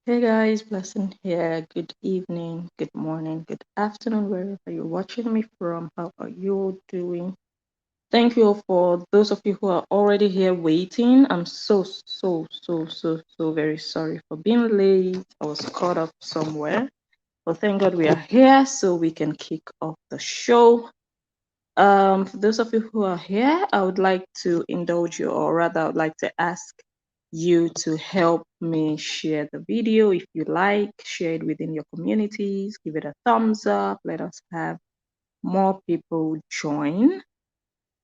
Hey guys, Blessing here. Good evening, good morning, good afternoon, wherever you're watching me from. How are you all doing? Thank you all for those of you who are already here waiting. I'm so very sorry for being late. I was caught up somewhere, but thank God we are here so we can kick off the show. For those of you who are here, I would like to indulge you, or rather, I would like to ask you to help me share the video if you like, share it within your communities, give it a thumbs up, let us have more people join.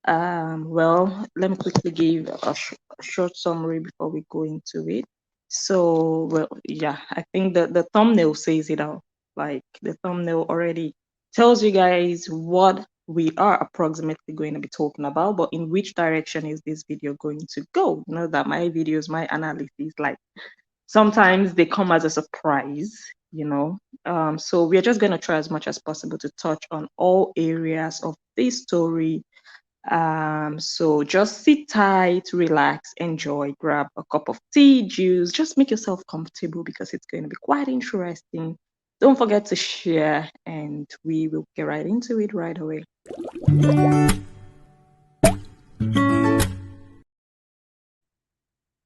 Well, let me quickly give a short summary before we go into it. So, well, yeah, I think the thumbnail says it all. Like the thumbnail already tells you guys what we are approximately going to be talking about, but in which direction is this video going to go? You know that my videos, my analysis, like sometimes they come as a surprise, you know. So we're just going to try as much as possible to touch on all areas of this story. So just sit tight, relax, enjoy, grab a cup of tea, juice, just make yourself comfortable because it's going to be quite interesting. Don't forget to share, and we will get right into it right away.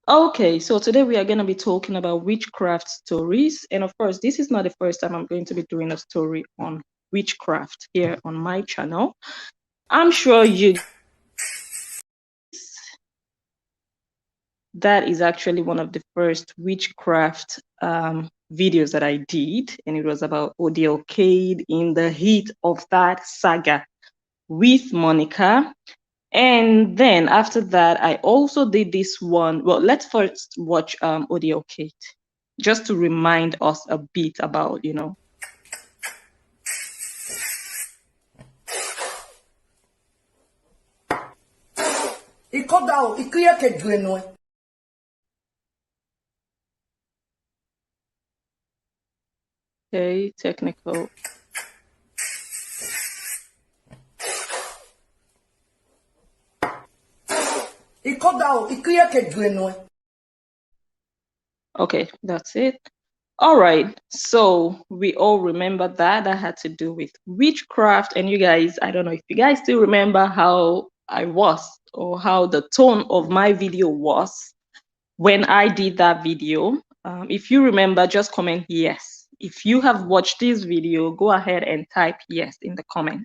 Okay, so today we are going to be talking about witchcraft stories. And of course, this is not the first time I'm going to be doing a story on witchcraft here on my channel. I'm sure that is actually one of the first witchcraft videos that I did, and it was about Odile Cade in the heat of that saga with Monica. And then after that, I also did this one. Well, let's first watch Odile Cade, just to remind us a bit about, you know. Okay, technical. Okay, that's it. All right, so we all remember that had to do with witchcraft. And you guys, I don't know if you guys still remember how I was or how the tone of my video was when I did that video. If you remember, just comment yes. If you have watched this video, go ahead and type yes in the comment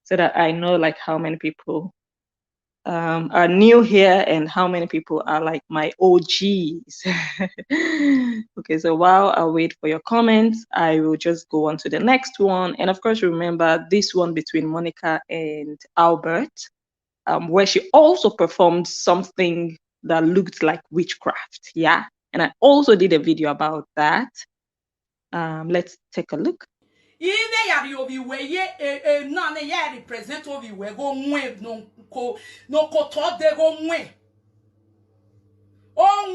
so that I know like how many people are new here and how many people are like my OGs. Okay, so while I wait for your comments, I will just go on to the next one. And of course, remember this one between Monica and Albert, where she also performed something that looked like witchcraft. Yeah, and I also did a video about that. Let's take a look. Ile yari obi weye na ne ya represent obi we go nwe no ko to de go nwe o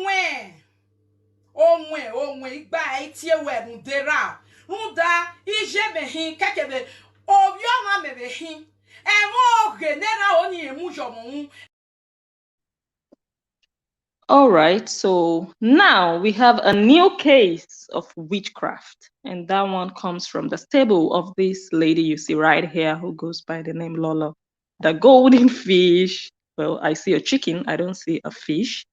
nwe igba eti ewe nu dera runda ije mehin kekebe obi o ma mebehin e mo genera oni emu jomu. All right, so now we have a new case of witchcraft, and that one comes from the stable of this lady you see right here who goes by the name Lolo Dagoldenfish. Well, I see a chicken, I don't see a fish.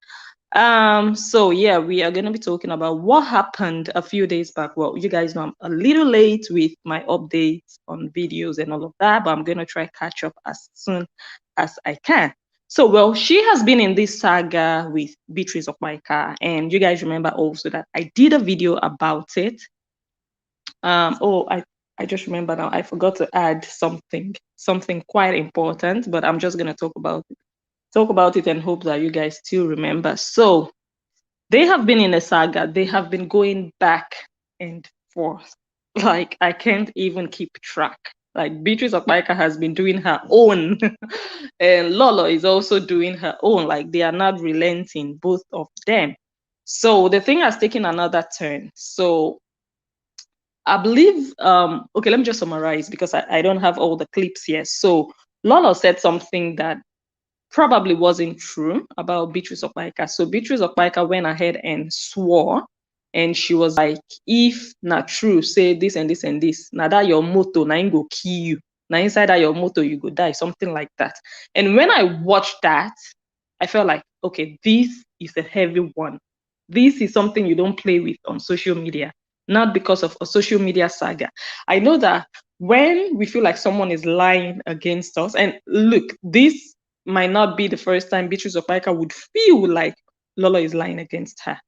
So yeah, we are going to be talking about what happened a few days back. Well, you guys know I'm a little late with my updates on videos and all of that, but I'm going to try catch up as soon as I can. So, well, she has been in this saga with Beatrice Okpaika, and you guys remember also that I did a video about it. I just remember now, I forgot to add something quite important, but I'm just gonna talk about it and hope that you guys still remember. So they have been in a saga. They have been going back and forth. Like I can't even keep track. Like Beatrice Okpaika has been doing her own, and Lolo is also doing her own. Like they are not relenting, both of them. So the thing has taken another turn. So I believe, okay, let me just summarize because I don't have all the clips here. So Lolo said something that probably wasn't true about Beatrice Okpaika. So Beatrice Okpaika went ahead and swore And she was like, if not true, say this and this and this. Now that your motto, now go kill you. Now inside that your motto, you go die, something like that. And when I watched that, I felt like, okay, this is a heavy one. This is something you don't play with on social media, not because of a social media saga. I know that when we feel like someone is lying against us, and look, this might not be the first time Beatrice Okpaika would feel like Lola is lying against her.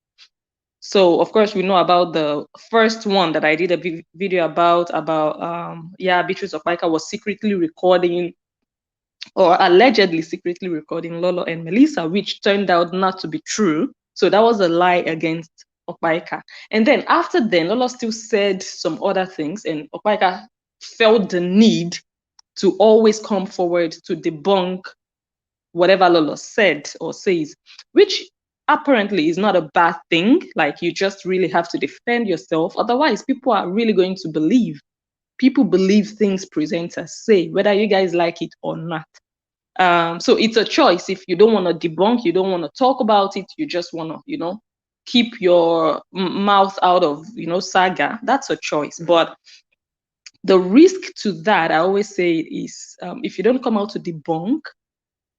So of course we know about the first one that I did a video about Beatrice Okpaika was secretly recording or allegedly secretly recording Lolo and Melissa, which turned out not to be true. So that was a lie against Okpaika. And then after then, Lolo still said some other things, and Okpaika felt the need to always come forward to debunk whatever Lolo said or says, which apparently is not a bad thing. Like, you just really have to defend yourself. Otherwise, people are really going to believe. People believe things presenters say, whether you guys like it or not. So it's a choice. If you don't want to debunk, you don't want to talk about it, you just want to, keep your mouth out of, saga, that's a choice. But the risk to that, I always say, is if you don't come out to debunk,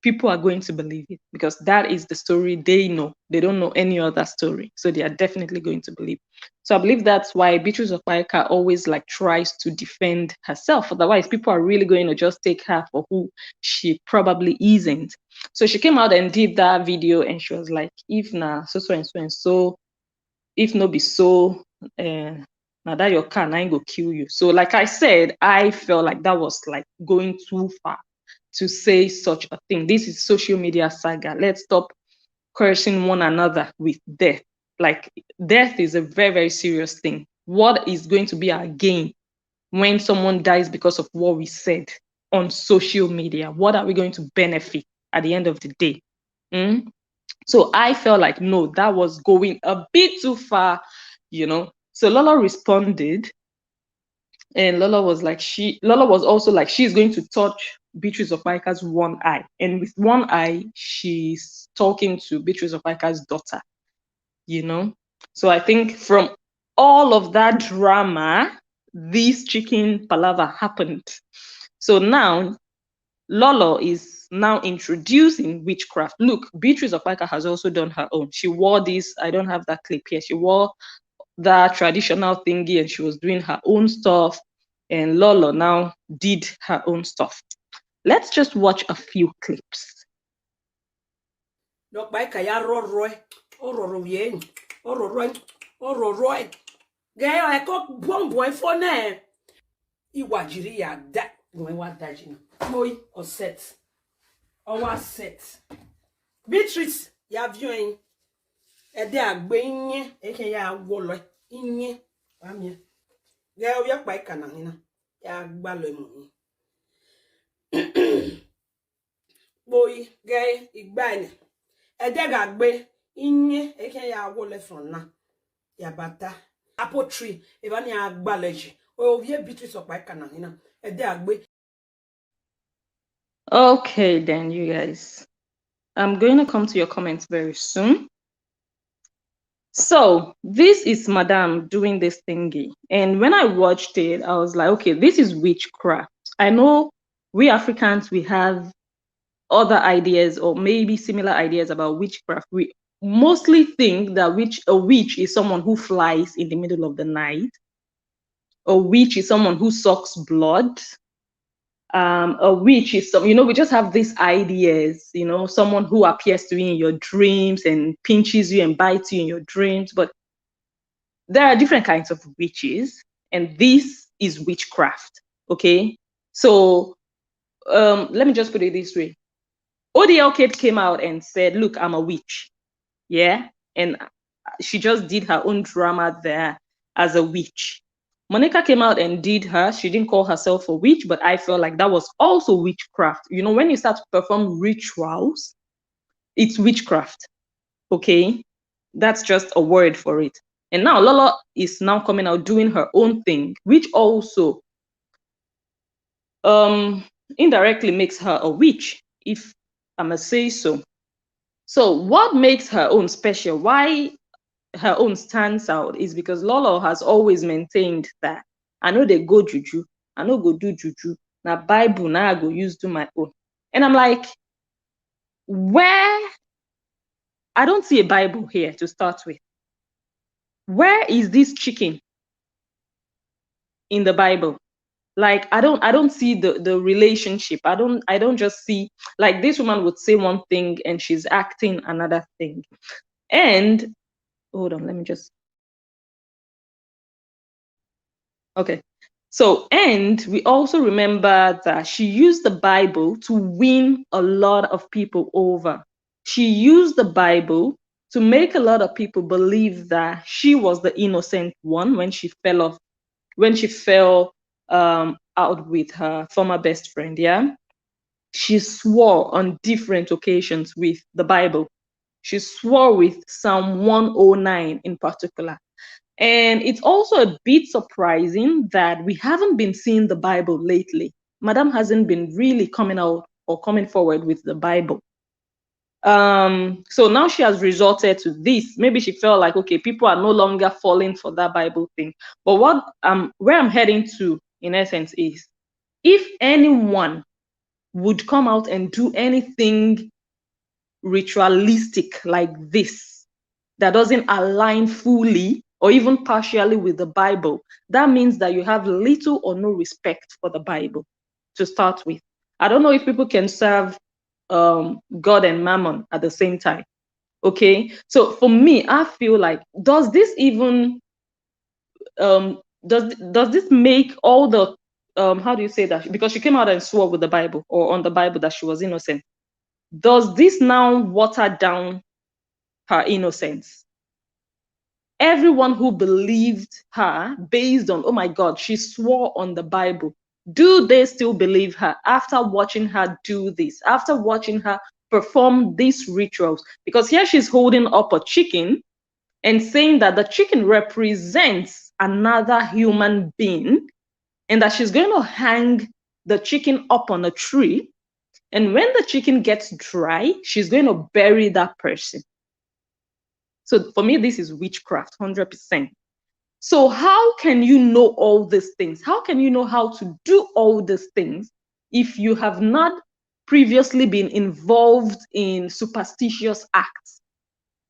people are going to believe it, because that is the story they know. They don't know any other story. So they are definitely going to believe. So I believe that's why Beatrice Okpaika always tries to defend herself. Otherwise, people are really going to just take her for who she probably isn't. So she came out and did that video, and she was like, if na so and so and so, if no be so, now that your car now go kill you. So like I said, I felt like that was going too far to say such a thing. This is social media saga. Let's stop cursing one another with death. Like, death is a very, very serious thing. What is going to be our gain when someone dies because of what we said on social media? What are we going to benefit at the end of the day? So I felt like, no, that was going a bit too far, So Lola responded, and Lola was also like, she's going to touch Beatrice Okpaika's one eye. And with one eye, she's talking to Beatrice Okpaika's daughter, So I think from all of that drama, this chicken palaver happened. So now Lolo is now introducing witchcraft. Look, Beatrice Okpaika has also done her own. She wore this, I don't have that clip here. She wore that traditional thingy, and she was doing her own stuff. And Lolo now did her own stuff. Let's just watch a few clips. Okpaika ya roroi, ororoye, ororoi. Gayo eko bombo efone. Iwajiri ya da, gwenwa dajina. Moi o set. Owa set. Beatrice ya viewing. Ede agbe inye, eke ya wolo inye. Amye. Gayo ya Okpaika na hina. Ya agbalo emu. Boy, gay, igbane. Ede agbe inye, eke ya wolo fonna. Ya bata. Apple tree, even ya agbaleji. O vie Beatrice Okpaika na hina. Ede agbe. Okay, then, you guys. I'm going to come to your comments very soon. So this is Madame doing this thingy. And when I watched it, I was like, okay, this is witchcraft. I know we Africans, we have other ideas or maybe similar ideas about witchcraft. We mostly think that a witch is someone who flies in the middle of the night. A witch is someone who sucks blood. A witch is we just have these ideas, someone who appears to you in your dreams and pinches you and bites you in your dreams. But there are different kinds of witches, and this is witchcraft. Okay, so let me just put it this way. ODL Kate came out and said, look, I'm a witch. Yeah, and she just did her own drama there as a witch. Monica came out and did her. She didn't call herself a witch, but I felt like that was also witchcraft. When you start to perform rituals, it's witchcraft. Okay, that's just a word for it. And now Lola is now coming out doing her own thing, which also indirectly makes her a witch, if I must say so. So what makes her own special? Why her own stands out is because Lolo has always maintained that I know they go juju, I know go do juju. Now Bible now I go use do my own. And I'm like, where? I don't see a Bible here to start with. Where is this chicken in the Bible? Like I don't see the relationship. I don't just see, like, this woman would say one thing and she's acting another thing. And hold on, let me just, okay. So, and we also remember that she used the Bible to win a lot of people over. She used the Bible to make a lot of people believe that she was the innocent one when she fell off, when she fell out with her former best friend. Yeah. She swore on different occasions with the Bible. She swore with Psalm 109 in particular. And it's also a bit surprising that we haven't been seeing the Bible lately. Madam hasn't been really coming out or coming forward with the Bible. So now she has resorted to this. Maybe she felt like, okay, people are no longer falling for that Bible thing. But where I'm heading to, in essence, is if anyone would come out and do anything ritualistic like this that doesn't align fully or even partially with the Bible, that means that you have little or no respect for the Bible to start with. I don't know if people can serve God and Mammon at the same time. Okay, so for me, I feel like, does this even does this make all the how do you say that? Because she came out and swore with the Bible or on the Bible that she was innocent. Does this now water down her innocence? Everyone who believed her based on, oh my God, she swore on the Bible, do they still believe her after watching her do this, after watching her perform these rituals? Because here she's holding up a chicken and saying that the chicken represents another human being and that she's going to hang the chicken up on a tree. And when the chicken gets dry, she's going to bury that person. So for me, this is witchcraft, 100%. So how can you know all these things? How can you know how to do all these things if you have not previously been involved in superstitious acts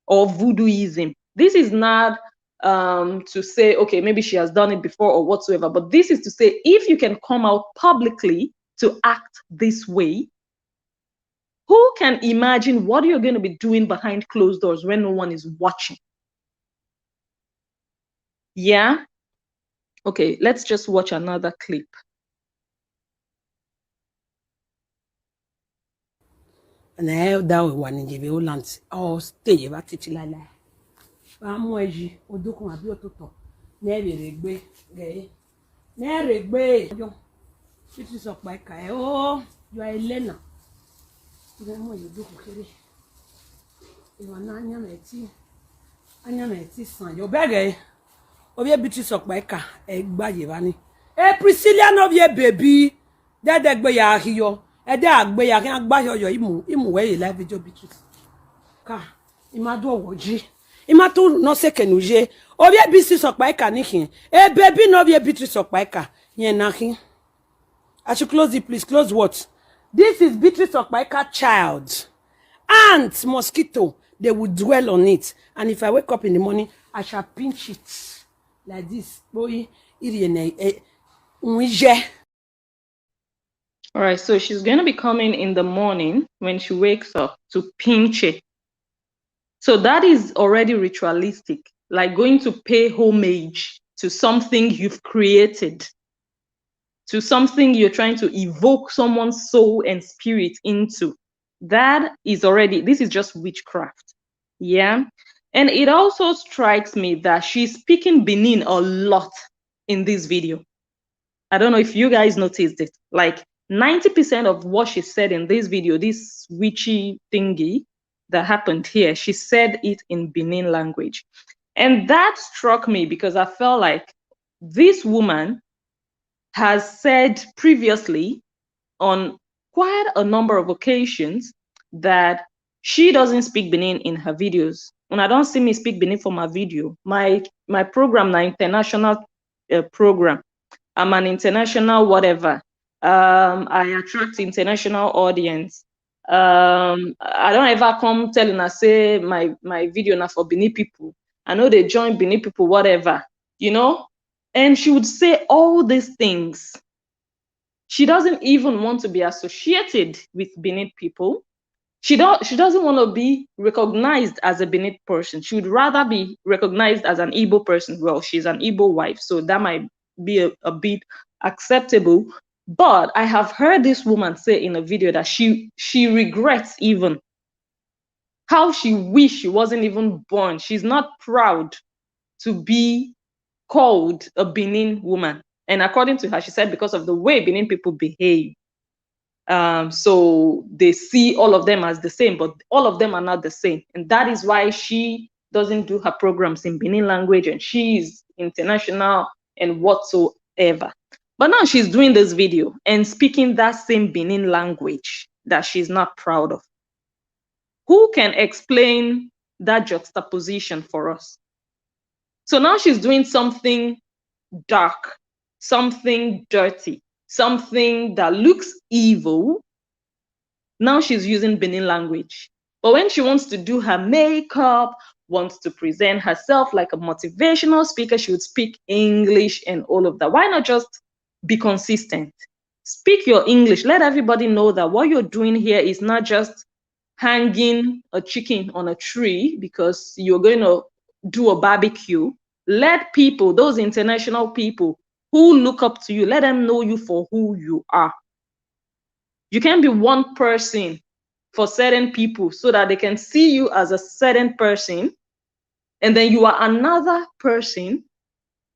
or voodooism? This is not to say, okay, maybe she has done it before or whatsoever, but this is to say, if you can come out publicly to act this way, who can imagine what you're going to be doing behind closed doors when no one is watching? Yeah. Okay, let's just watch another clip. And I that one in the Holland or stay about it like Amoji, Odokun Abi Ototo, Neri Regbe, Gay, Neri Regbe, Beatrice Okpaika. Oh, you are Elena. You know you do Kiri. You are Nanya Meti, Anya Meti son. Your bagay, Obia Beatrice Okpaika, Egba Yevani. Priscilla no ye baby. That Egba ya hiyo. Ede agbe ya kan agba yo imu we live video Beatrice. Ka, imado woji. Imatu no sekenuje. Obia Beatrice Okpaika nihin. Baby no be Beatrice Okpaika. Yen nahin. I should close it, please. Close what? This is Beatrice Okpaika child. Ants, mosquito, they will dwell on it. And if I wake up in the morning, I shall pinch it like this. Boy, All right, so she's going to be coming in the morning when she wakes up to pinch it. So that is already ritualistic, like going to pay homage to something you've created, to something you're trying to evoke someone's soul and spirit into. That is already, this is just witchcraft. Yeah. And it also strikes me that she's speaking Benin a lot in this video. I don't know if you guys noticed it. Like 90% of what she said in this video, this witchy thingy that happened here, she said it in Benin language. And that struck me because I felt like this woman has said previously on quite a number of occasions that she doesn't speak Benin in her videos. When I don't see me speak Benin for my video, my program na international program. I'm an international whatever. I attract international audience. I don't ever come telling her say my video na for Benin people. I know they join Benin people, whatever, you know. And she would say all these things. She doesn't even want to be associated with Benin people. She doesn't want to be recognized as a Benin person. She would rather be recognized as an Igbo person. Well, she's an Igbo wife, so that might be a bit acceptable. But I have heard this woman say in a video that she regrets even how she wished she wasn't even born. She's not proud to be called a Benin woman. And according to her, she said because of the way Benin people behave. So they see all of them as the same, but all of them are not the same. And that is why she doesn't do her programs in Benin language, and she's international and whatsoever. But now she's doing this video and speaking that same Benin language that she's not proud of. Who can explain that juxtaposition for us? So now she's doing something dark, something dirty, something that looks evil. Now she's using Benin language. But when she wants to do her makeup, wants to present herself like a motivational speaker, she would speak English and all of that. Why not just be consistent? Speak your English. Let everybody know that what you're doing here is not just hanging a chicken on a tree because you're going to do a barbecue. Let people, those international people who look up to you, let them know you for who you are. You can't be one person for certain people so that they can see you as a certain person, and then you are another person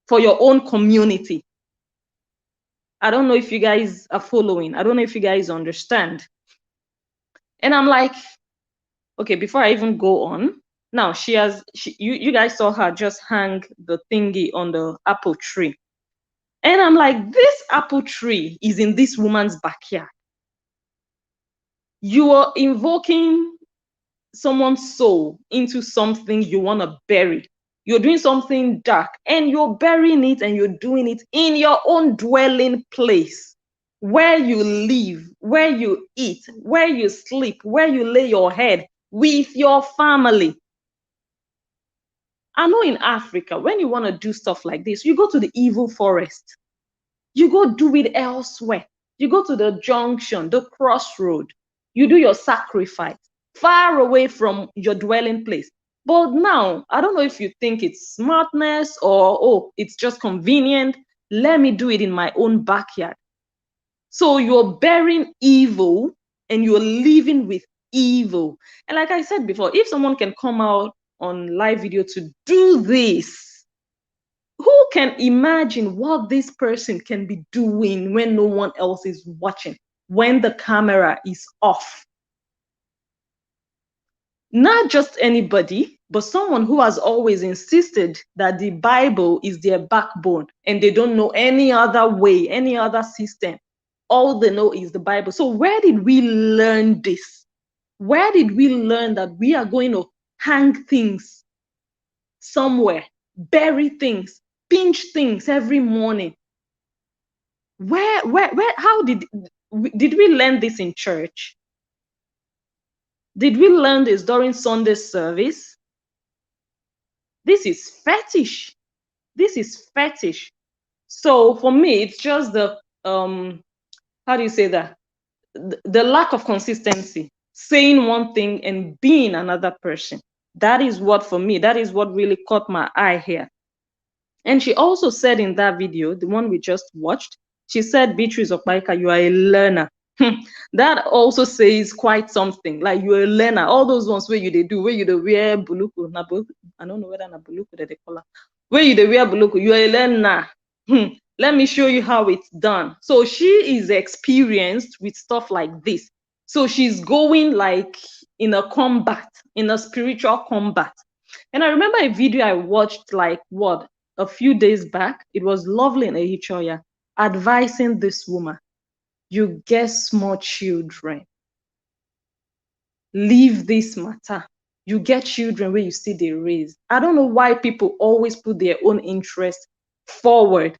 for your own community. I don't know if you guys are following. I don't know if you guys understand. And I'm like, okay, before I even go on, now you guys saw her just hang the thingy on the apple tree. And I'm like, this apple tree is in this woman's backyard. You are invoking someone's soul into something you want to bury. You're doing something dark and you're burying it, and you're doing it in your own dwelling place, where you live, where you eat, where you sleep, where you lay your head with your family. I know in Africa, when you want to do stuff like this, you go to the evil forest. You go do it elsewhere. You go to the junction, the crossroad. You do your sacrifice far away from your dwelling place. But now, I don't know if you think it's smartness or, oh, it's just convenient. Let me do it in my own backyard. So you're bearing evil and you're living with evil. And like I said before, if someone can come out on live video to do this, who can imagine what this person can be doing when no one else is watching, when the camera is off? Not just anybody, but someone who has always insisted that the Bible is their backbone and they don't know any other way, any other system. All they know is the Bible. So where did we learn this? Where did we learn that we are going to hang things somewhere, bury things, pinch things every morning? Where, how did we learn this in church? Did we learn this during Sunday service? This is fetish. This is fetish. So for me, it's just the, how do you say that? The lack of consistency, saying one thing and being another person. That is what, for me, that is what really caught my eye here. And she also said in that video, the one we just watched, she said, Beatrice Okpaika, you are a learner. That also says quite something. Like, you're a learner. All those ones where you they do, where you they wear buluku, I don't know whether na buluku that they call it. Where you they wear buluku, you're a learner. Let me show you how it's done. So she is experienced with stuff like this. So she's going like in a combat, in a spiritual combat. And I remember a video I watched like a few days back. It was Lovely and Ehichoya advising this woman, you get small children, leave this matter. you get children where you see they raise. I don't know why people always put their own interest forward.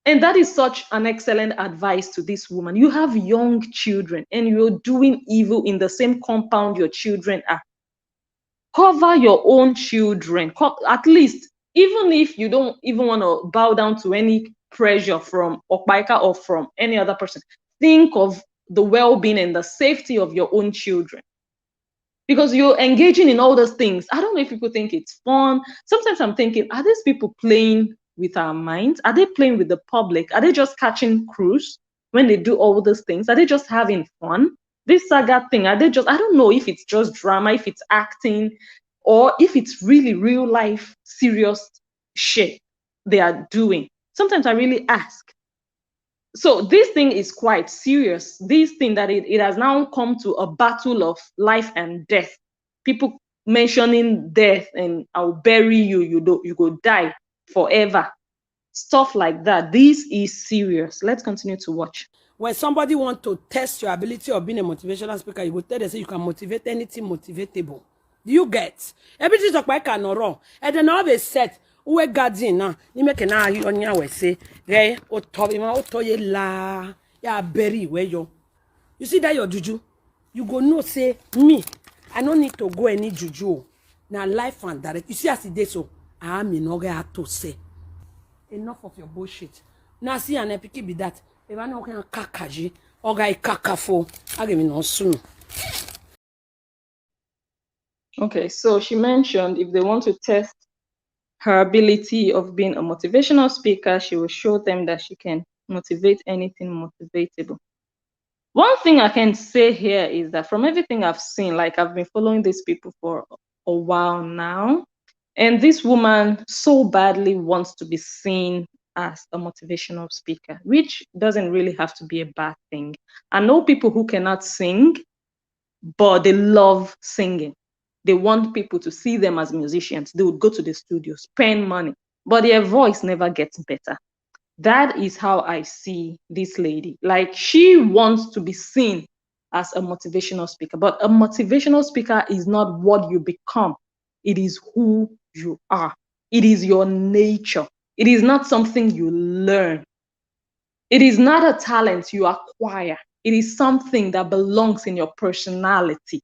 And that is such an excellent advice to this woman. You have young children and you're doing evil in the same compound your children are. Cover your own children, at least, even if you don't even want to bow down to any pressure from Okpaika or from any other person. Think of the well-being and the safety of your own children. Because you're engaging in all those things. I don't know if people think it's fun. Sometimes I'm thinking, are these people playing with our minds? Are they playing with the public? Are they just catching cruise when they do all those things? Are they just having fun? This saga thing, are they just, I don't know if it's just drama, if it's acting, or if it's really real life, serious shit they are doing. Sometimes I really ask. So this thing is quite serious. This thing that it has now come to a battle of life and death. People mentioning death and I'll bury you, you go die forever. Stuff like that. This is serious. Let's continue to watch. When somebody want to test your ability of being a motivational speaker, you go tell them say you can motivate anything motivatable. Do you get? Everything is quite no wrong. And then all they said, we guardian now. You make an eye on your way say, hey, o top him out to ye la, ya bury where you. You see that your juju? You go no say me. I don't need to go any juju. Now life and direct. You see as it is so. I am in order to say. Enough of your bullshit. Now see an epic be that. If I know can kakaji or guy kakafo, I give me no soon. Okay, so she mentioned if they want to test her ability of being a motivational speaker, she will show them that she can motivate anything motivatable. One thing I can say here is that from everything I've seen, like I've been following these people for a while now, and this woman so badly wants to be seen as a motivational speaker, which doesn't really have to be a bad thing. I know people who cannot sing, but they love singing. They want people to see them as musicians. They would go to the studio, spend money, but their voice never gets better. That is how I see this lady. Like, she wants to be seen as a motivational speaker, but a motivational speaker is not what you become. It is who you are. It is your nature. It is not something you learn. It is not a talent you acquire. It is something that belongs in your personality.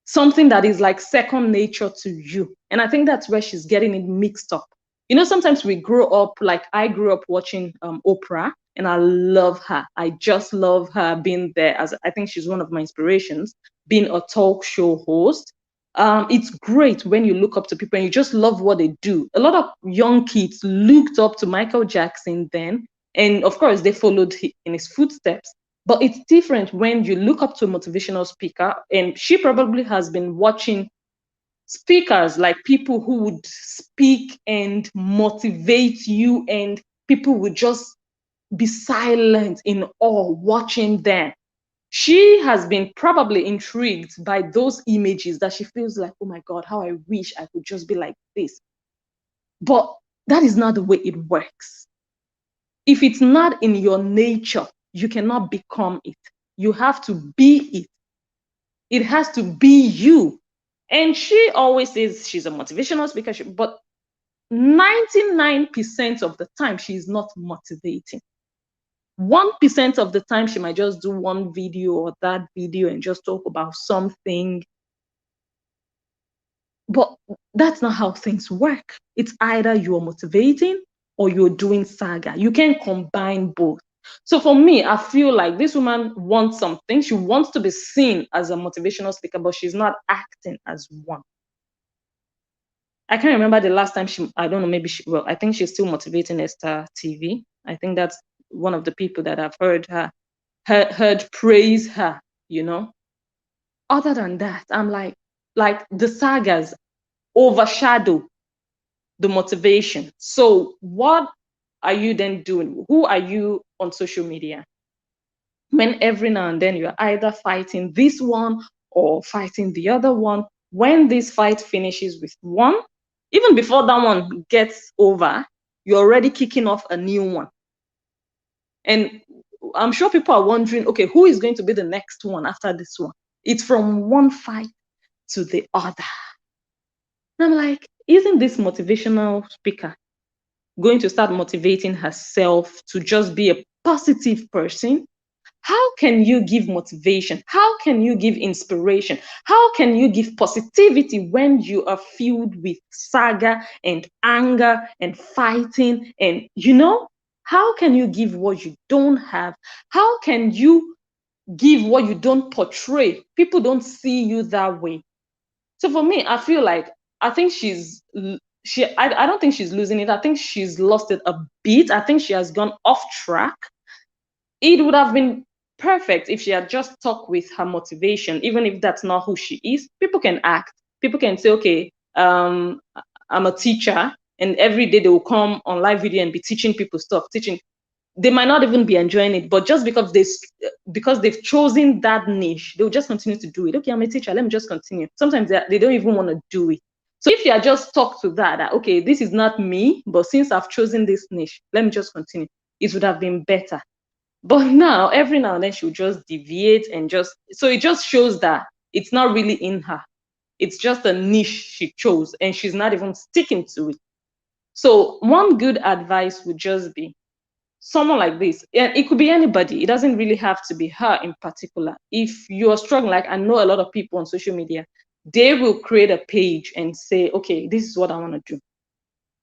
Something that is like second nature to you. And I think that's where she's getting it mixed up. You know, sometimes we grow up, like I grew up watching Oprah, and I love her. I just love her being there. As I think she's one of my inspirations, being a talk show host. It's great when you look up to people and you just love what they do. A lot of young kids looked up to Michael Jackson then, and of course they followed in his footsteps. But it's different when you look up to a motivational speaker, and she probably has been watching speakers, like people who would speak and motivate you, and people would just be silent in awe watching them. She has been probably intrigued by those images that she feels like, oh my God, how I wish I could just be like this. But that is not the way it works. If it's not in your nature, you cannot become it. You have to be it. It has to be you. And she always says she's a motivational speaker, but 99% of the time, she is not motivating. 1% of the time, she might just do one video or that video and just talk about something. But that's not how things work. It's either you're motivating or you're doing saga. You can't combine both. So for me, I feel like this woman wants something. She wants to be seen as a motivational speaker, but she's not acting as one. I can't remember the last time I don't know, maybe I think she's still motivating Esther TV. I think that's one of the people that I've heard praise her, you know. Other than that, I'm like the sagas overshadow the motivation. So what are you then doing? Who are you on social media? When every now and then you're either fighting this one or fighting the other one. When this fight finishes with one, even before that one gets over, you're already kicking off a new one. And I'm sure people are wondering, okay, who is going to be the next one after this one? It's from one fight to the other. And I'm like, isn't this motivational speaker going to start motivating herself to just be a positive person? How can you give motivation? How can you give inspiration? How can you give positivity when you are filled with saga and anger and fighting? And how can you give what you don't have? How can you give what you don't portray? People don't see you that way. So for me, I feel like I think I don't think she's losing it. I think she's lost it a bit. I think she has gone off track. It would have been perfect if she had just talked with her motivation, even if that's not who she is. People can act. People can say, okay, I'm a teacher, and every day they will come on live video and be teaching people stuff, teaching. They might not even be enjoying it, but just because they've chosen that niche, they'll just continue to do it. Okay, I'm a teacher, let me just continue. Sometimes they don't even want to do it. So if you are just talk to that, okay, this is not me, but since I've chosen this niche, let me just continue, it would have been better. But now, every now and then, she'll just deviate so it just shows that it's not really in her. It's just a niche she chose, and she's not even sticking to it. So one good advice would just be, someone like this, and it could be anybody, it doesn't really have to be her in particular. If you're struggling, like I know a lot of people on social media, they will create a page and say, okay, this is what I want to do.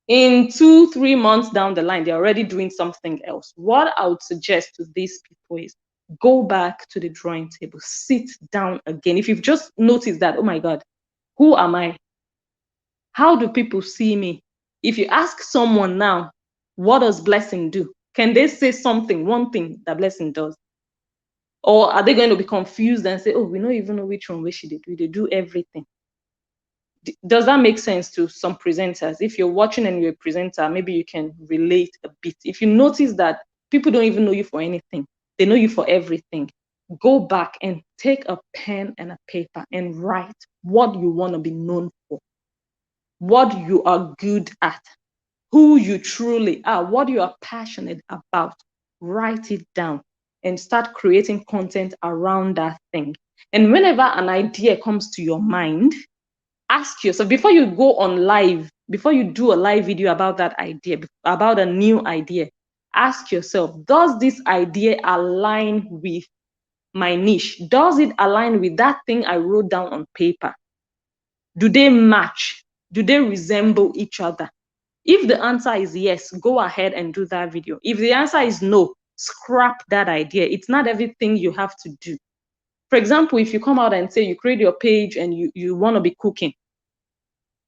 In 2-3 months down the line, they're already doing something else. What I would suggest to these people is go back to the drawing table, sit down again. If you've just noticed that, oh my God, who am I? How do people see me? If you ask someone now, what does Blessing do? Can they say something, one thing that Blessing does? Or are they going to be confused and say, oh, we don't even know which one she did. We do everything. Does that make sense to some presenters? If you're watching and you're a presenter, maybe you can relate a bit. If you notice that people don't even know you for anything, they know you for everything, go back and take a pen and a paper and write what you want to be known for, what you are good at, who you truly are, what you are passionate about. Write it down and start creating content around that thing. And whenever an idea comes to your mind, ask yourself, before you go on live, before you do a live video about that idea, about a new idea, ask yourself, does this idea align with my niche? Does it align with that thing I wrote down on paper? Do they match? Do they resemble each other? If the answer is yes, go ahead and do that video. If the answer is no, scrap that idea. It's not everything you have to do. For example, if you come out and say you create your page and you want to be cooking,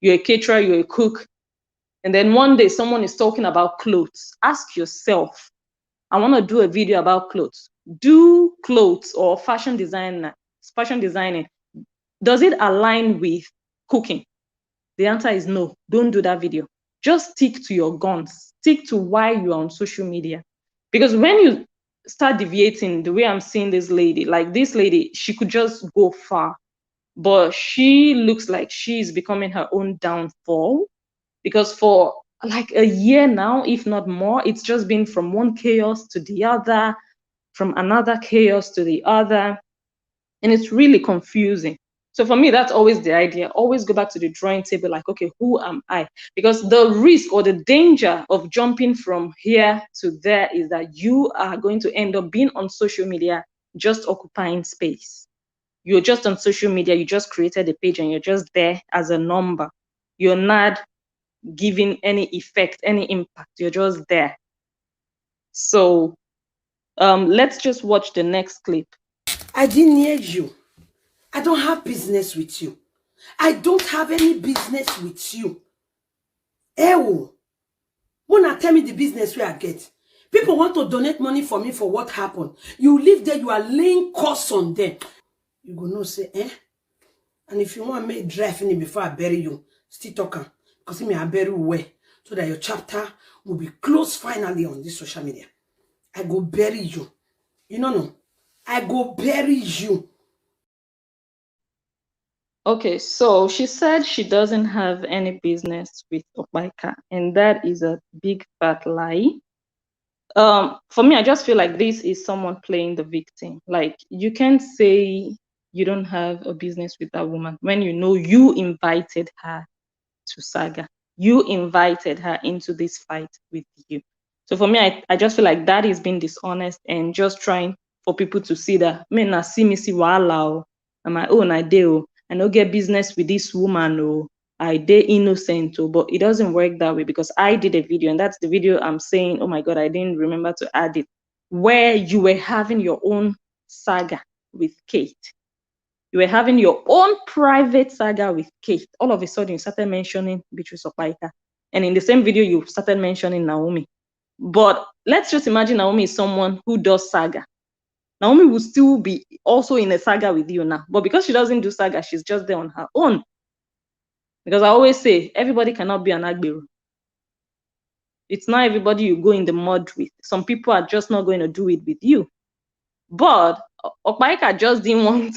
you're a caterer, you're a cook, and then one day someone is talking about clothes, ask yourself, I want to do a video about clothes. Do clothes or fashion designing, does it align with cooking? The answer is no. Don't do that video. Just stick to your guns. Stick to why you are on social media. Because when you start deviating, the way I'm seeing this lady, like this lady, she could just go far. But she looks like she's becoming her own downfall. Because for like a year now, if not more, it's just been from one chaos to the other, from another chaos to the other. And it's really confusing. So for me, that's always the idea. Always go back to the drawing table, like, okay, who am I? Because the risk or the danger of jumping from here to there is that you are going to end up being on social media, just occupying space. You're just on social media, you just created a page and you're just there as a number. You're not giving any effect, any impact. You're just there. So let's just watch the next clip. I didn't hear you. I don't have business with you. I don't have any business with you. Ew. Wanna tell me the business where I get? People want to donate money for me for what happened. You live there, you are laying costs on them. You go no say, eh? And if you want me drive in before I bury you, still talking. Because me I bury you where? So that your chapter will be closed finally on this social media. I go bury you. You know no. I go bury you. Okay, so she said she doesn't have any business with Okpaika, and that is a big fat lie. For me, I just feel like this is someone playing the victim. Like, you can't say you don't have a business with that woman when you know you invited her to Saga. You invited her into this fight with you. So for me, I just feel like that is being dishonest and just trying for people to see that, me na see me see wahala on my own I do. I no get business with this woman oh. I dey innocent oh, but it doesn't work that way because I did a video and that's the video I'm saying, oh my God, I didn't remember to add it, where you were having your own saga with Kate. You were having your own private saga with Kate. All of a sudden, you started mentioning Beatrice Okpaika. And in the same video, you started mentioning Naomi. But let's just imagine Naomi is someone who does saga. Naomi will still be also in a saga with you now. But because she doesn't do saga, she's just there on her own. Because I always say, everybody cannot be an Agberu. It's not everybody you go in the mud with. Some people are just not going to do it with you. But Okpaika just didn't want,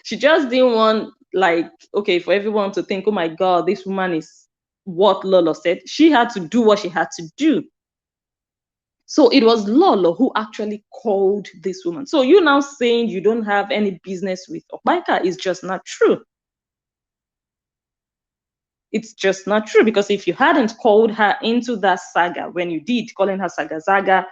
she just didn't want, like, okay, for everyone to think, oh my God, this woman is what Lolo said. She had to do what she had to do. So it was Lolo who actually called this woman. So you now saying you don't have any business with Okpaika is just not true. It's just not true, because if you hadn't called her into that saga when you did, calling her Saga Zaga,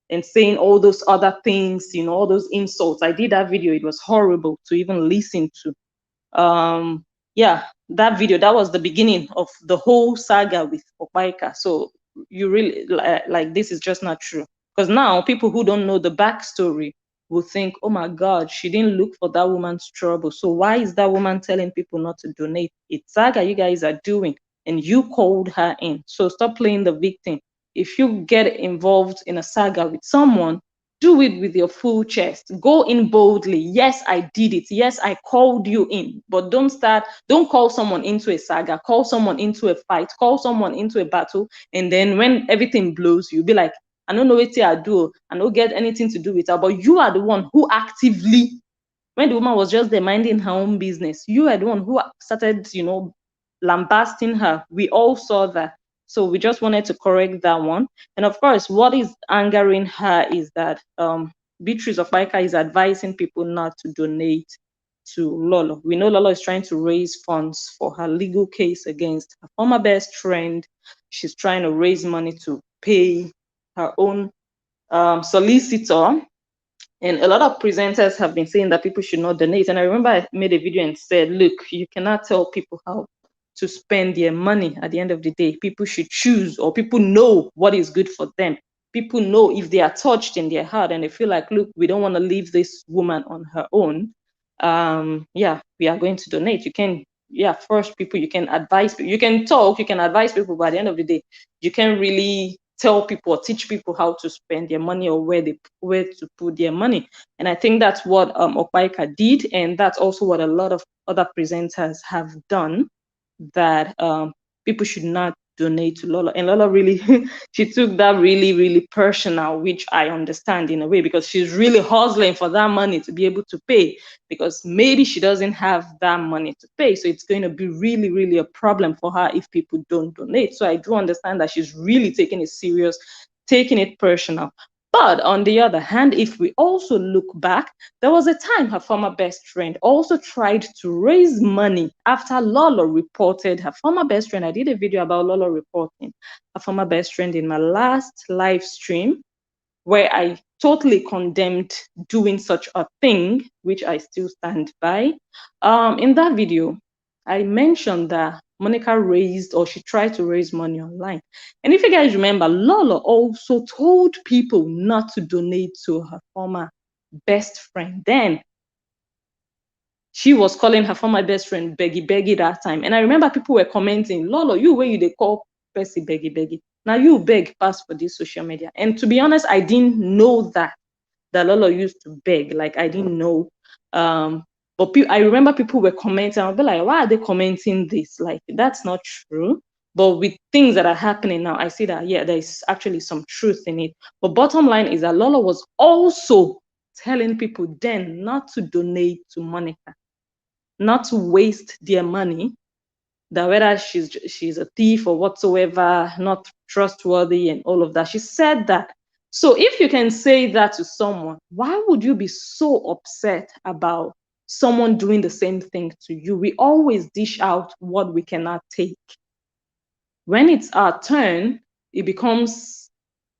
and saying all those other things, you know, all those insults. I did that video. It was horrible to even listen to. Yeah, that video, that was the beginning of the whole saga with Okpaika. So you really, like, this is just not true. Because now people who don't know the backstory will think, oh my God, she didn't look for that woman's trouble. So why is that woman telling people not to donate? It's saga you guys are doing, and you called her in. So stop playing the victim. If you get involved in a saga with someone, do it with your full chest. Go in boldly. Yes, I did it. Yes, I called you in. But don't call someone into a saga, call someone into a fight, call someone into a battle. And then when everything blows, you'll be like, I don't know what I do. I don't get anything to do with her. But you are the one who actively, when the woman was just there minding her own business, you are the one who started, you know, lambasting her. We all saw that. So we just wanted to correct that one. And of course, what is angering her is that Beatrice Okpaika is advising people not to donate to Lolo. We know Lolo is trying to raise funds for her legal case against her former best friend. She's trying to raise money to pay her own solicitor. And a lot of presenters have been saying that people should not donate. And I remember I made a video and said, look, you cannot tell people how to spend their money. At the end of the day, people should choose, or people know what is good for them. People know if they are touched in their heart and they feel like, look, we don't want to leave this woman on her own. Yeah, we are going to donate. You can, yeah, first people, you can advise, you can talk, you can advise people, but at the end of the day, you can't really tell people or teach people how to spend their money or where to put their money. And I think that's what Okpaika did, and that's also what a lot of other presenters have done, that people should not donate to Lola. And Lola really, she took that really, really personal, which I understand in a way, because she's really hustling for that money to be able to pay, because maybe she doesn't have that money to pay. So it's going to be really, really a problem for her if people don't donate. So I do understand that she's really taking it serious, taking it personal. But on the other hand, if we also look back, there was a time her former best friend also tried to raise money after Lolo reported her former best friend. I did a video about Lolo reporting her former best friend in my last live stream, where I totally condemned doing such a thing, which I still stand by. In that video, I mentioned that Monica raised, or she tried to raise money online. And if you guys remember, Lolo also told people not to donate to her former best friend. Then she was calling her former best friend Beggy that time. And I remember people were commenting, Lolo, you where you they call Percy Beggy. Now you beg pass for this social media. And to be honest, I didn't know that Lolo used to beg. Like, I didn't know. But I remember people were commenting. I'll be like, why are they commenting this? Like, that's not true. But with things that are happening now, I see that, yeah, there's actually some truth in it. But bottom line is that Lolo was also telling people then not to donate to Monica, not to waste their money, that whether she's a thief or whatsoever, not trustworthy and all of that. She said that. So if you can say that to someone, why would you be so upset about someone doing the same thing to you. We always dish out what we cannot take. When it's our turn, it becomes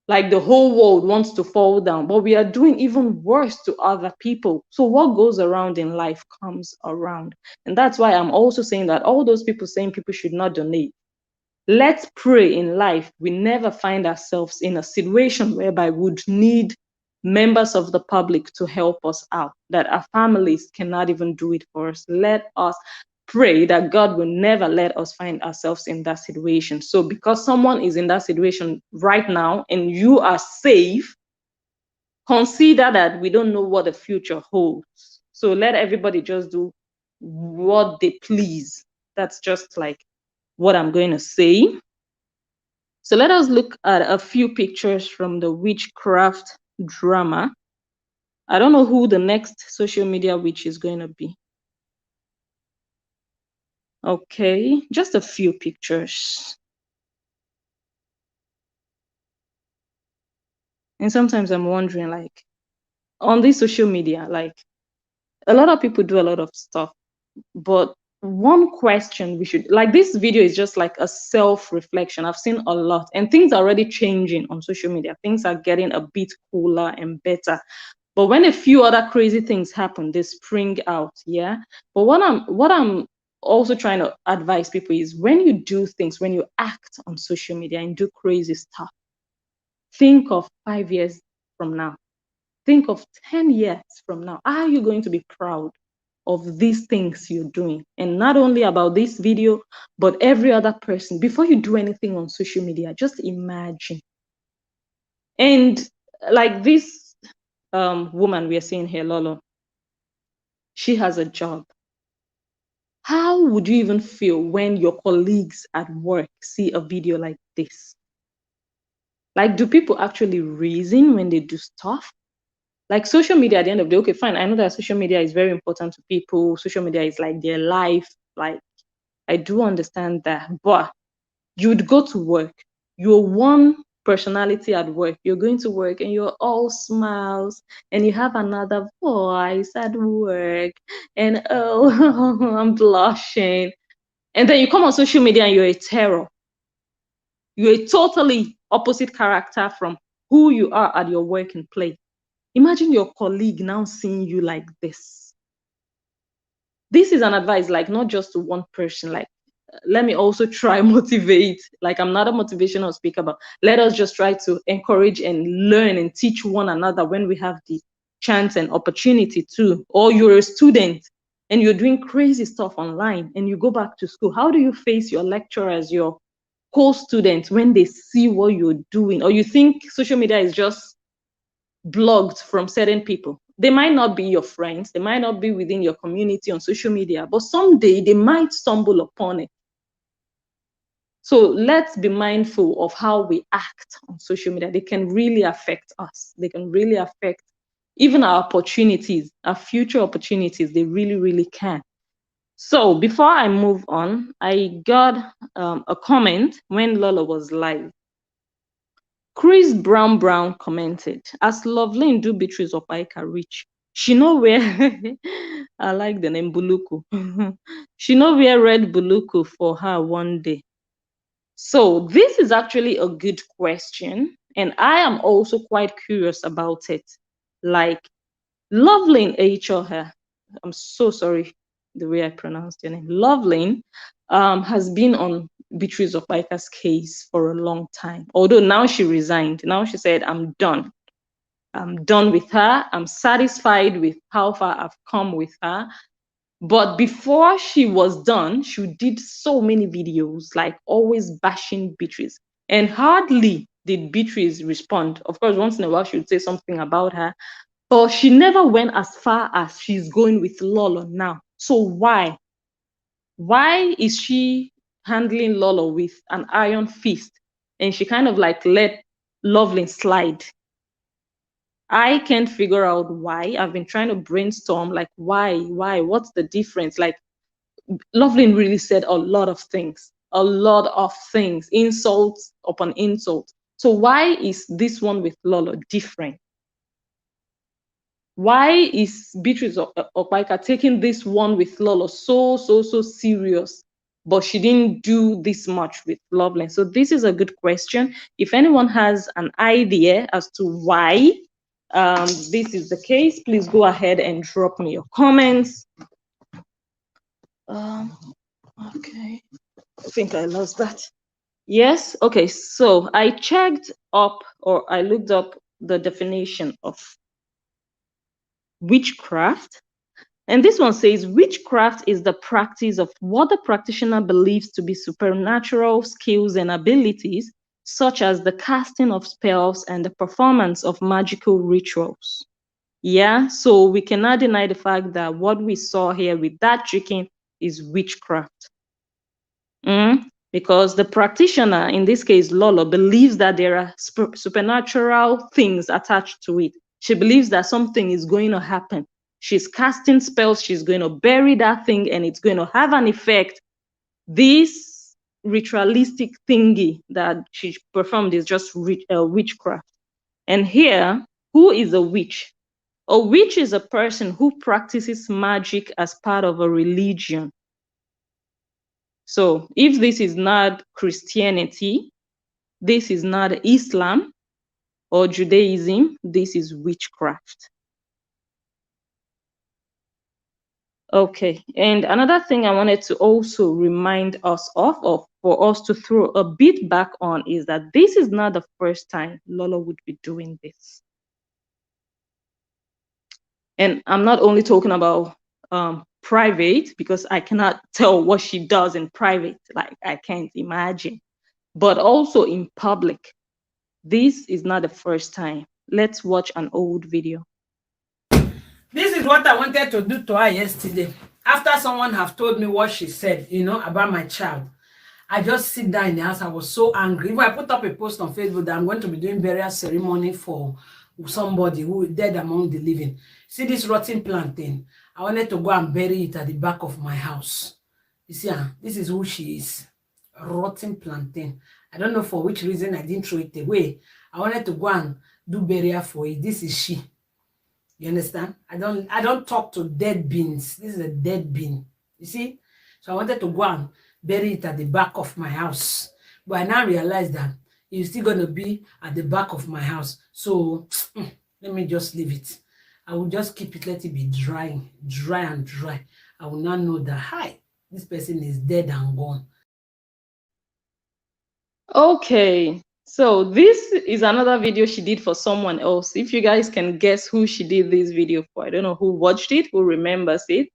like the whole world wants to fall down, but we are doing even worse to other people. So what goes around in life comes around. And that's why I'm also saying that all those people saying people should not donate, let's pray in life we never find ourselves in a situation whereby we would need members of the public to help us out, that our families cannot even do it for us. Let us pray that God will never let us find ourselves in that situation. So because someone is in that situation right now and you are safe, consider that we don't know what the future holds. So let everybody just do what they please. That's just like what I'm going to say. So let us look at a few pictures from the witchcraft drama. I don't know who the next social media witch is going to be. Okay, just a few pictures. And sometimes I'm wondering, like, on this social media, like, a lot of people do a lot of stuff, but one question we should, like, this video is just like a self-reflection. I've seen a lot, and things are already changing on social media. Things are getting a bit cooler and better. But when a few other crazy things happen, they spring out, yeah. But what I'm also trying to advise people is, when you do things, when you act on social media and do crazy stuff, think of 5 years from now. Think of 10 years from now. Are you going to be proud of these things you're doing? And not only about this video, but every other person. Before you do anything on social media, just imagine. And like this woman we are seeing here, Lolo, she has a job. How would you even feel when your colleagues at work see a video like this? Like, do people actually reason when they do stuff? Like, social media at the end of the day, okay, fine. I know that social media is very important to people. Social media is like their life. Like, I do understand that. But you would go to work. You're one personality at work. You're going to work and you're all smiles and you have another voice at work. And oh, I'm blushing. And then you come on social media and you're a terror. You're a totally opposite character from who you are at your working place. Imagine your colleague now seeing you like this. This is an advice, like, not just to one person. Like, let me also try motivate. Like, I'm not a motivational speaker, but let us just try to encourage and learn and teach one another when we have the chance and opportunity to. Or you're a student and you're doing crazy stuff online and you go back to school. How do you face your lecturers, your co-students, when they see what you're doing? Or you think social media is just blogged from certain people? They might not be your friends, they might not be within your community on social media, but someday they might stumble upon it. So let's be mindful of how we act on social media. They can really affect us. They can really affect even our opportunities, our future opportunities. They really, really can. So before I move on, I got a comment when Lola was live. Chris Brown commented, as Loveline do Beatrice Okpaika reach, she know where I like the name Buluku. She know where red Buluku for her one day. So this is actually a good question, and I am also quite curious about it. Like, Loveline H.O.H. I'm so sorry the way I pronounced your name. Loveline has been on Beatrice Okpaika's case for a long time. Although now she resigned. Now she said, I'm done. I'm done with her. I'm satisfied with how far I've come with her. But before she was done, she did so many videos, like always bashing Beatrice. And hardly did Beatrice respond. Of course, once in a while, she would say something about her. But she never went as far as she's going with Lolo now. So why? Why is she handling Lolo with an iron fist? And she kind of like let Loveline slide. I can't figure out why. I've been trying to brainstorm, like, why? What's the difference? Like, Loveline really said a lot of things, insults upon insults. So why is this one with Lolo different? Why is Beatrice Okpaika taking this one with Lolo so serious, but she didn't do this much with Loveland? So this is a good question. If anyone has an idea as to why this is the case, please go ahead and drop me your comments. Okay, I think I lost that. Yes, okay, so I checked up, or I looked up the definition of witchcraft. And this one says witchcraft is the practice of what the practitioner believes to be supernatural skills and abilities, such as the casting of spells and the performance of magical rituals. Yeah, so we cannot deny the fact that what we saw here with that chicken is witchcraft. Because the practitioner, in this case Lolo, believes that there are supernatural things attached to it. She believes that something is going to happen. She's casting spells, she's going to bury that thing, and it's going to have an effect. This ritualistic thingy that she performed is just witchcraft. And here, who is a witch? A witch is a person who practices magic as part of a religion. So if this is not Christianity, this is not Islam or Judaism, this is witchcraft. Okay, and another thing I wanted to also remind us of, or for us to throw a bit back on, is that this is not the first time Lola would be doing this. And I'm not only talking about private, because I cannot tell what she does in private, like I can't imagine, but also in public. This is not the first time. Let's watch an old video. This is what I wanted to do to her yesterday. After someone have told me what she said, about my child, I just sit down in the house. I was so angry. If I put up a post on Facebook that I'm going to be doing burial ceremony for somebody who is dead among the living. See this rotten plantain? I wanted to go and bury it at the back of my house. You see, this is who she is. Rotten plantain. I don't know for which reason I didn't throw it away. I wanted to go and do burial for it. This is she. You understand? I don't talk to dead beans. This is a dead bean. You see? So I wanted to go and bury it at the back of my house. But I now realize that it's still going to be at the back of my house. So let me just leave it. I will just keep it, let it be dry and dry. I will not know that, hi, this person is dead and gone. Okay, so this is another video she did for someone else. If you guys can guess who she did this video for, I don't know who watched it, who remembers it.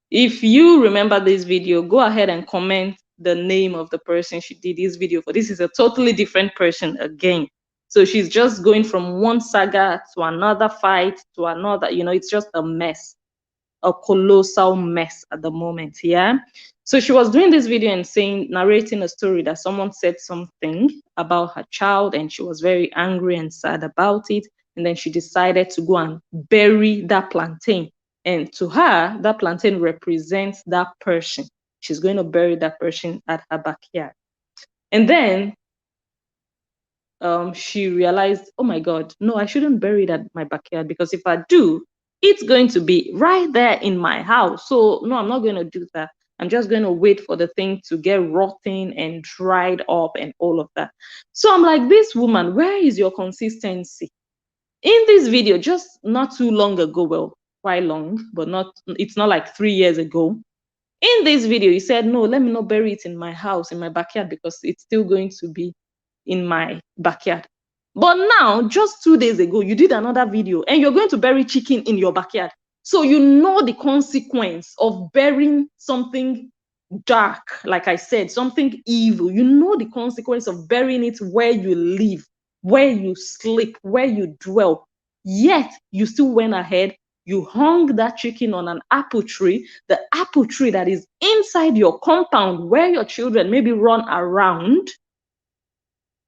If you remember this video, go ahead and comment the name of the person she did this video for. This is a totally different person again. So she's just going from one saga to another fight to another, it's just a mess, a colossal mess at the moment. Yeah. So she was doing this video and narrating a story that someone said something about her child, and she was very angry and sad about it. And then she decided to go and bury that plantain. And to her, that plantain represents that person. She's going to bury that person at her backyard. And then she realized, oh my God, no, I shouldn't bury it at my backyard, because if I do, it's going to be right there in my house. So no, I'm not going to do that. I'm just going to wait for the thing to get rotten and dried up and all of that. So I'm like, this woman, where is your consistency? In this video, just not too long ago, well, quite long, but it's not like 3 years ago. In this video, you said, no, let me not bury it in my house, in my backyard, because it's still going to be in my backyard. But now, just 2 days ago, you did another video and you're going to bury chicken in your backyard. So you know the consequence of burying something dark, like I said, something evil. You know the consequence of burying it where you live, where you sleep, where you dwell. Yet you still went ahead, you hung that chicken on an apple tree, the apple tree that is inside your compound where your children maybe run around.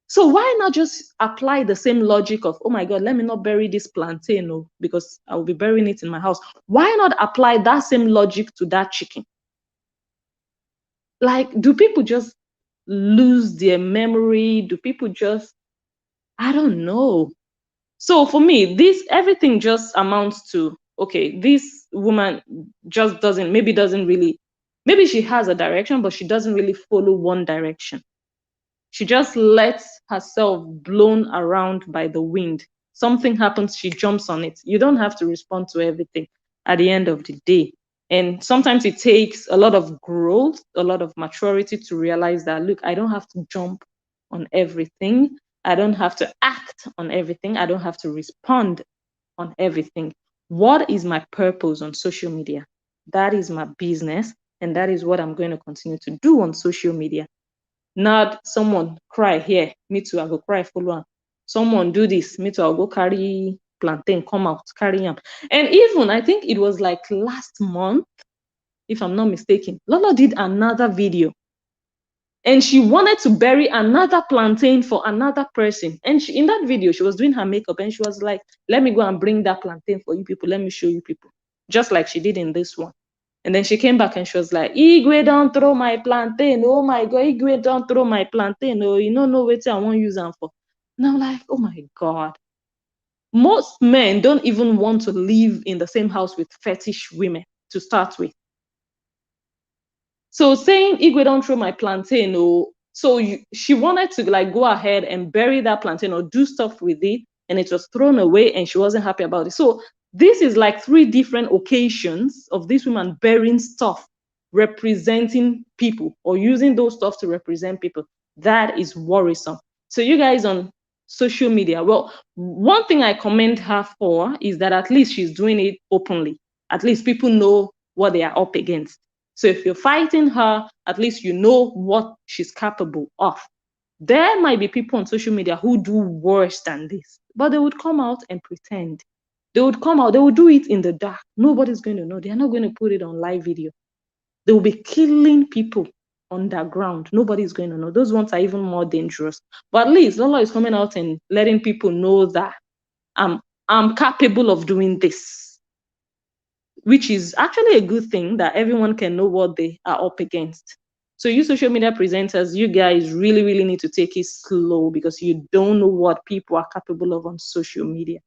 So why not just apply the same logic of, oh my God, let me not bury this plantain, because I will be burying it in my house. Why not apply that same logic to that chicken? Like, do people just lose their memory? Do people just, I don't know. So for me, everything just amounts to, okay, this woman just doesn't really, maybe she has a direction, but she doesn't really follow one direction. She just lets herself blown around by the wind. Something happens, she jumps on it. You don't have to respond to everything at the end of the day. And sometimes it takes a lot of growth, a lot of maturity to realize that, look, I don't have to jump on everything. I don't have to act on everything. I don't have to respond on everything. What is my purpose on social media? That is my business. And that is what I'm going to continue to do on social media. Not someone cry here, me too, I go cry, follow am. Someone do this, me too, I'll go carry plantain, come out, carry am. And even, I think it was like last month, if I'm not mistaken, Lola did another video. And she wanted to bury another plantain for another person. And in that video, she was doing her makeup and she was like, let me go and bring that plantain for you people. Let me show you people. Just like she did in this one. And then she came back and she was like, Igwe don't throw my plantain. Oh my God, Igwe don't throw my plantain. Oh, you don't know what I want to use them for. And I'm like, oh my God. Most men don't even want to live in the same house with fetish women to start with. So saying Igwe don't throw my plantain, she wanted to like go ahead and bury that plantain or do stuff with it, and it was thrown away and she wasn't happy about it. So this is like 3 different occasions of this woman burying stuff representing people or using those stuff to represent people. That is worrisome. So you guys on social media, well, one thing I commend her for is that at least she's doing it openly. At least people know what they are up against. So if you're fighting her, at least you know what she's capable of. There might be people on social media who do worse than this, but they would come out and pretend. They would come out, they would do it in the dark. Nobody's going to know. They're not going to put it on live video. They will be killing people underground. Nobody's going to know. Those ones are even more dangerous. But at least Lola is coming out and letting people know that I'm capable of doing this, which is actually a good thing that everyone can know what they are up against. So you social media presenters, you guys really, really need to take it slow because you don't know what people are capable of on social media.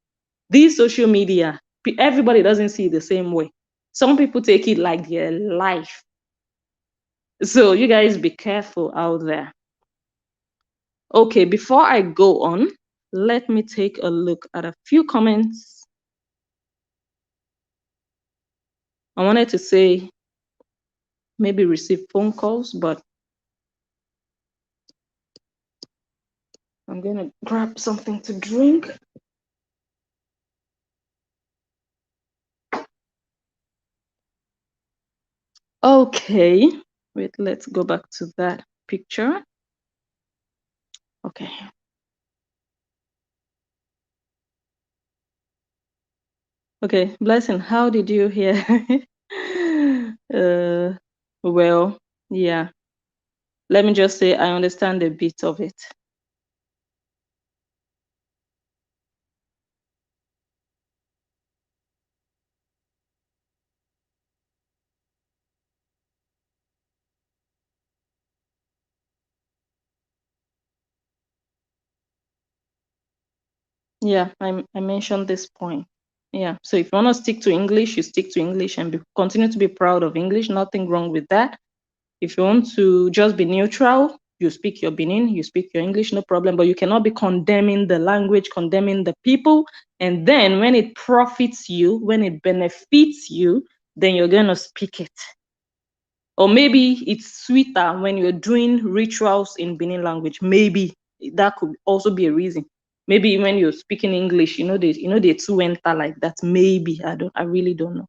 These social media, everybody doesn't see it the same way. Some people take it like their life. So you guys be careful out there. Okay, before I go on, let me take a look at a few comments. I wanted to say maybe receive phone calls, but I'm going to grab something to drink. Okay, wait, let's go back to that picture. Okay. Okay, Blessing, how did you hear? Well, yeah. Let me just say I understand a bit of it. Yeah, I mentioned this point. Yeah, so if you want to stick to English, you stick to English and continue to be proud of English. Nothing wrong with that. If you want to just be neutral, you speak your Benin, you speak your English, no problem. But you cannot be condemning the language, condemning the people. And then when it profits you, when it benefits you, then you're going to speak it. Or maybe it's sweeter when you're doing rituals in Benin language. Maybe that could also be a reason. Maybe when you're speaking English, they two enter like that. Maybe I really don't know.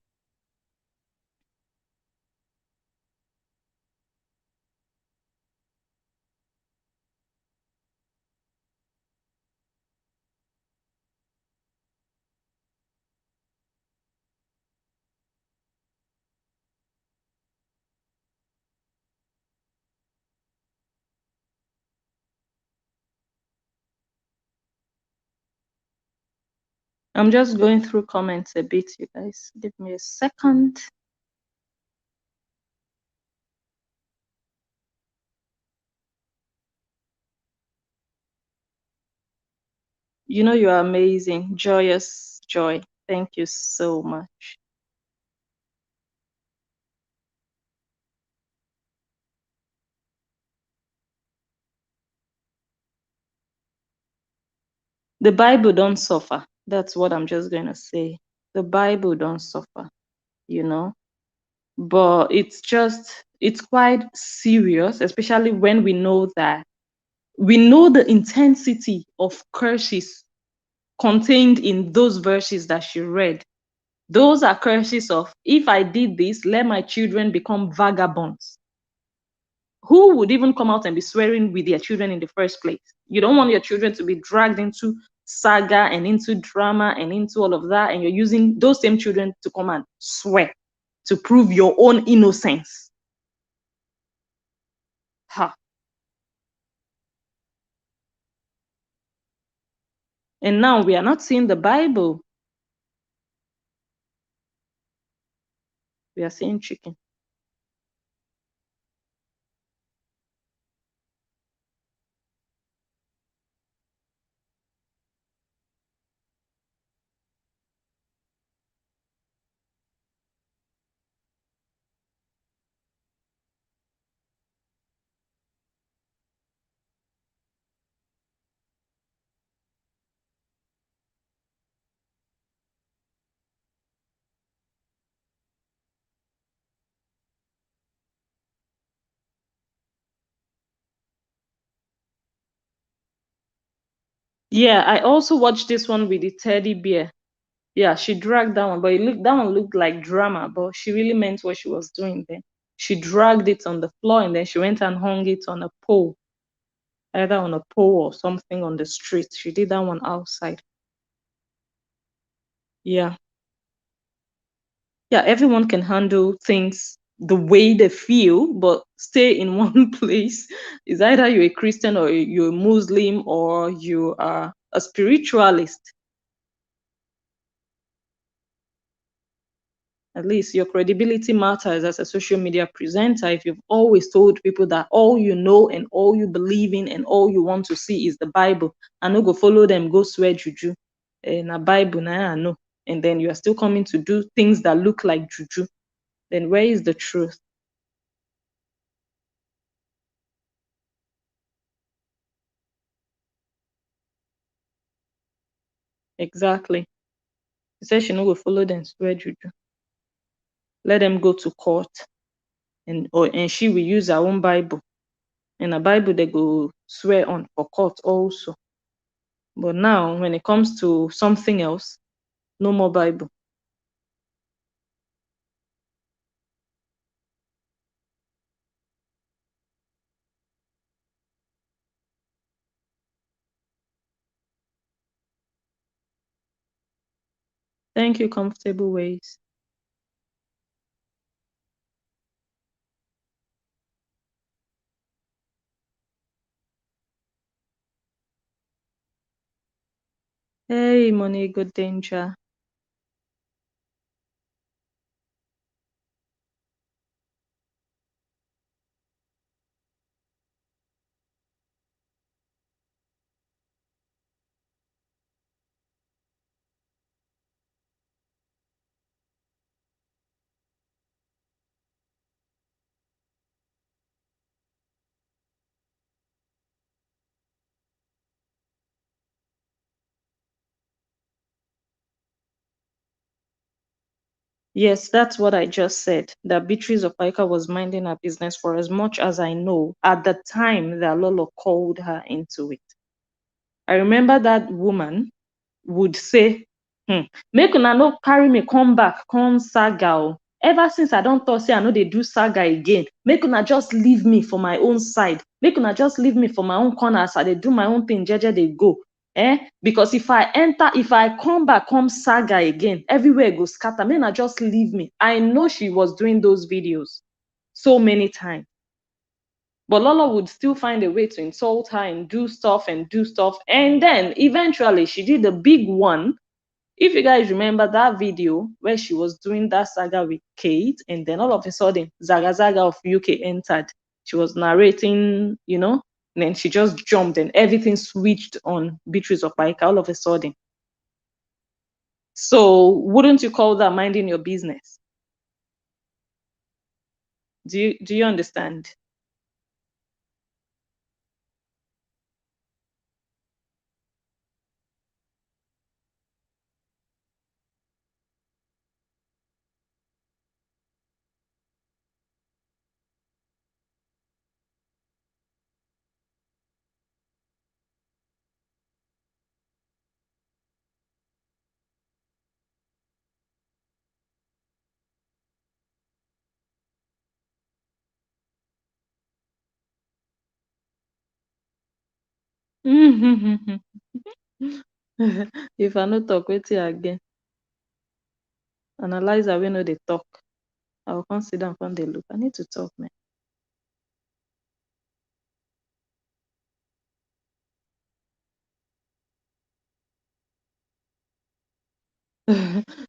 I'm just going through comments a bit, you guys. Give me a second. You know you are amazing. Joyous Joy. Thank you so much. The Bible don't suffer. That's what I'm just going to say. The Bible don't suffer, you know. But it's quite serious, especially when we know the intensity of curses contained in those verses that she read. Those are curses of, if I did this, let my children become vagabonds. Who would even come out and be swearing with their children in the first place? You don't want your children to be dragged into saga and into drama and into all of that, and you're using those same children to come and swear to prove your own innocence. Ha. And now we are not seeing the Bible. We are seeing chicken. Yeah, I also watched this one with the teddy bear. Yeah, she dragged that one, but that one looked like drama, but she really meant what she was doing there. She dragged it on the floor and then she went and hung it on a pole, either on a pole or something on the street. She did that one outside. Yeah. Yeah, everyone can handle things the way they feel, but stay in one place. Is either you're a Christian or you're a Muslim or you are a spiritualist. At least your credibility matters as a social media presenter. If you've always told people that all you know and all you believe in and all you want to see is the Bible, and no go follow them, go swear juju, na Bible, na I know, and then you are still coming to do things that look like juju, then where is the truth? Exactly. She said she no go follow them swear juju. Let them go to court, and she will use her own Bible. And a Bible they go swear on for court also. But now when it comes to something else, no more Bible. Thank you, Comfortable Ways. Hey, Money Good Danger. Yes, that's what I just said. That Beatrice Okpaika was minding her business for as much as I know at the time that Lolo called her into it. I remember that woman would say, make una no carry me come back, come saga. Oh. Ever since I don't talk, say I know they do saga again. Make una just leave me for my own side. Make una just leave me for my own corners. I they do my own thing, jeje they go. Because if I come back, come saga again, everywhere go scatter. Make una just leave me. I know she was doing those videos so many times. But Lola would still find a way to insult her and do stuff and do stuff. And then eventually she did the big one. If you guys remember that video where she was doing that saga with Kate, and then all of a sudden, Zaga Zaga of UK entered. She was narrating, and then she just jumped and everything switched on Beatrice Okpaika all of a sudden. So wouldn't you call that minding your business? Do you understand? If I no talk, wetin again? Analyzer we know they talk. I will come sit down from the look. I need to talk, man.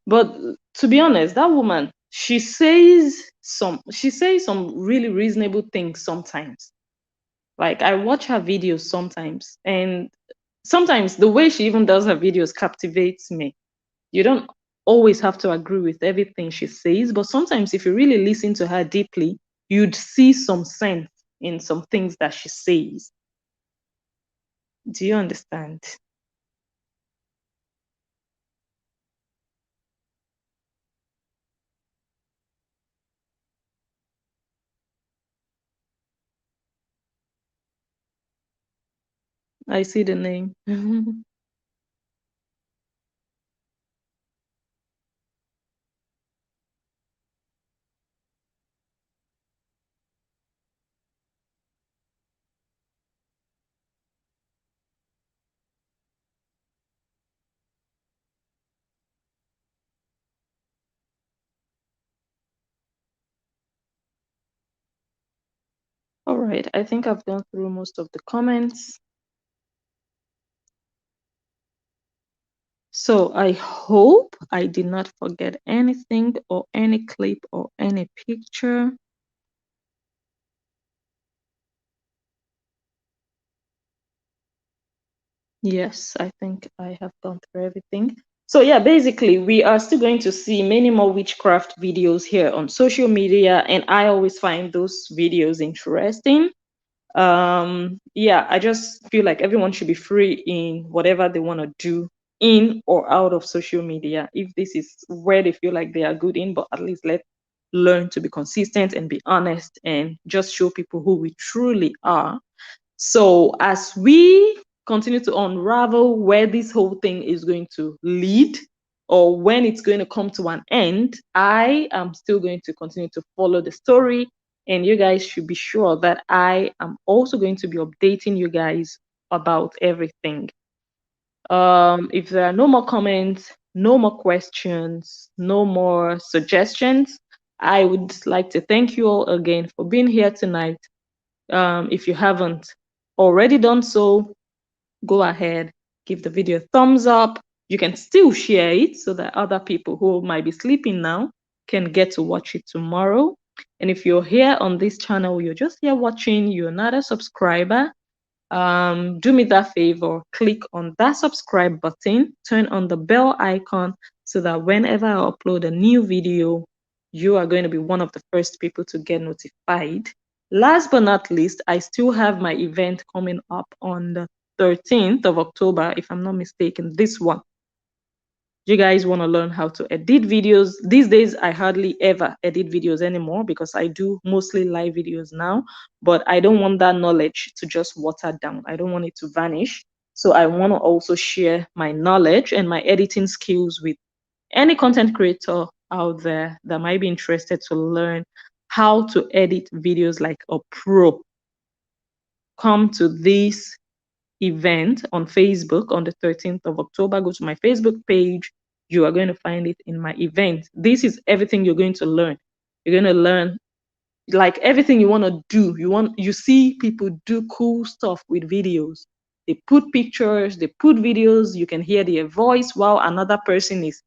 But to be honest, that woman, she says some really reasonable things sometimes. Like I watch her videos sometimes, and sometimes the way she even does her videos captivates me. You don't always have to agree with everything she says, but sometimes if you really listen to her deeply, you'd see some sense in some things that she says. Do you understand? I see the name. All right, I think I've gone through most of the comments. So I hope I did not forget anything or any clip or any picture. Yes, I think I have gone through everything. So yeah, basically we are still going to see many more witchcraft videos here on social media, and I always find those videos interesting. Yeah, I just feel like everyone should be free in whatever they want to do in or out of social media, if this is where they feel like they are good in, but at least let's learn to be consistent and be honest and just show people who we truly are. So as we continue to unravel where this whole thing is going to lead or when it's going to come to an end, I am still going to continue to follow the story. And you guys should be sure that I am also going to be updating you guys about everything. If there are no more comments, no more questions, no more suggestions, I would like to thank you all again for being here tonight. If you haven't already done so, go ahead, give the video a thumbs up. You can still share it so that other people who might be sleeping now can get to watch it tomorrow. And if you're here on this channel, you're just here watching, you're not a subscriber, do me that favor, click on that subscribe button, turn on the bell icon so that whenever I upload a new video, you are going to be one of the first people to get notified. Last but not least, I still have my event coming up on the 13th of October, if I'm not mistaken, this one. You guys want to learn how to edit videos. These days, I hardly ever edit videos anymore because I do mostly live videos now, but I don't want that knowledge to just water down. I don't want it to vanish. So I want to also share my knowledge and my editing skills with any content creator out there that might be interested to learn how to edit videos like a pro. Come to this event on Facebook on the 13th of October. Go to my Facebook page. You are going to find it in my event. This is everything you're going to learn. You're going to learn like everything you want to do. You see people do cool stuff with videos. They put pictures, they put videos, you can hear their voice while another person is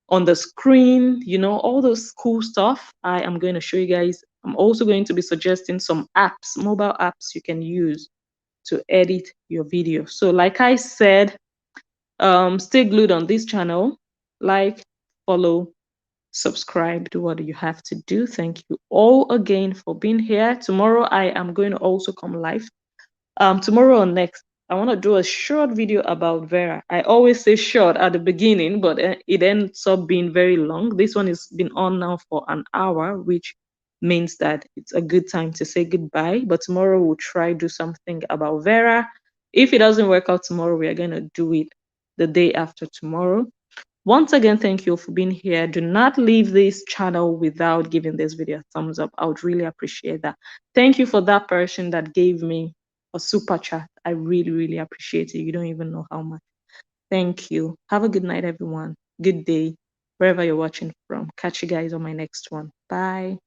on the screen, all those cool stuff. I am going to show you guys. I'm also going to be suggesting some apps, mobile apps you can use to edit your video. So like I said, stay glued on this channel. like, follow, subscribe, do what you have to do. Thank you all again for being here. Tomorrow I am going to also come live. Tomorrow or next, I want to do a short video about Vera. I always say short at the beginning, but it ends up being very long. This one has been on now for an hour, which means that it's a good time to say goodbye. But tomorrow we'll try do something about Vera. If it doesn't work out tomorrow, we are going to do it the day after tomorrow. Once again, thank you for being here. Do not leave this channel without giving this video a thumbs up. I would really appreciate that. Thank you for that person that gave me a super chat. I really, really appreciate it. You don't even know how much. Thank you. Have a good night, everyone. Good day, wherever you're watching from. Catch you guys on my next one. Bye.